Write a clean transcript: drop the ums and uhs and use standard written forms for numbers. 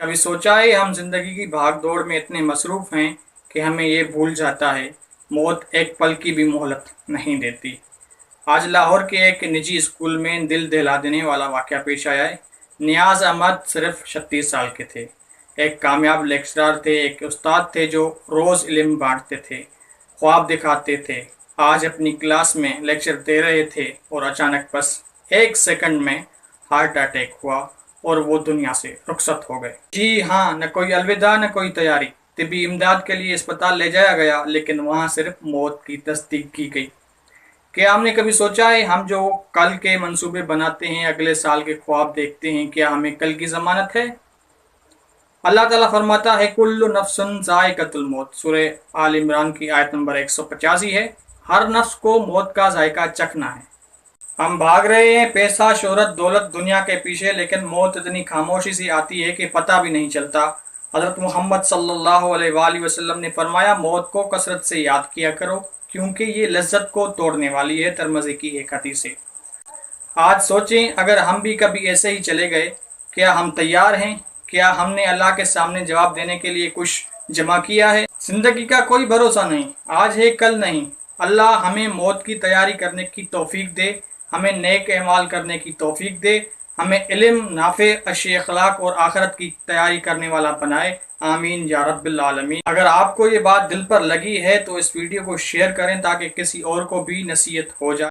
کبھی سوچا ہے ہم زندگی کی بھاگ دوڑ میں اتنے مصروف ہیں کہ ہمیں یہ بھول جاتا ہے موت ایک پل کی بھی مہلت نہیں دیتی۔ آج لاہور کے ایک نجی اسکول میں دل دہلا دینے والا واقعہ پیش آیا ہے۔ نیاز احمد صرف 36 سال کے تھے۔ ایک کامیاب لیکچرر تھے، ایک استاد تھے جو روز علم بانٹتے تھے، خواب دکھاتے تھے۔ آج اپنی کلاس میں لیکچر دے رہے تھے اور اچانک بس ایک سیکنڈ میں ہارٹ اٹیک ہوا اور وہ دنیا سے رخصت ہو گئے۔ جی ہاں، نہ کوئی الوداع نہ کوئی تیاری۔ طبی امداد کے لیے اسپتال لے جایا گیا لیکن وہاں صرف موت کی تصدیق کی گئی۔ کیا ہم نے کبھی سوچا ہے ہم جو کل کے منصوبے بناتے ہیں، اگلے سال کے خواب دیکھتے ہیں، کیا ہمیں کل کی ضمانت ہے؟ اللہ تعالیٰ فرماتا ہے کل نفس ذائقۃ الموت، سورہ آل عمران کی آیت نمبر 185 ہے۔ ہر نفس کو موت کا ذائقہ چکھنا ہے۔ ہم بھاگ رہے ہیں پیسہ، شہرت، دولت، دنیا کے پیچھے، لیکن موت اتنی خاموشی سے آتی ہے کہ پتہ بھی نہیں چلتا۔ حضرت محمد صلی اللہ علیہ وآلہ وسلم نے فرمایا موت کو کثرت سے یاد کیا کرو کیونکہ یہ لذت کو توڑنے والی ہے، ترمذی کی ایک حدیث ہے۔ آج سوچیں اگر ہم بھی کبھی ایسے ہی چلے گئے، کیا ہم تیار ہیں؟ کیا ہم نے اللہ کے سامنے جواب دینے کے لیے کچھ جمع کیا ہے؟ زندگی کا کوئی بھروسہ نہیں، آج ہے کل نہیں۔ اللہ ہمیں موت کی تیاری کرنے کی توفیق دے، ہمیں نیک اعمال کرنے کی توفیق دے، ہمیں علم، نافع، اچھے اخلاق اور آخرت کی تیاری کرنے والا بنائے، آمین یا رب العالمین۔ اگر آپ کو یہ بات دل پر لگی ہے تو اس ویڈیو کو شیئر کریں تاکہ کسی اور کو بھی نصیحت ہو جائے۔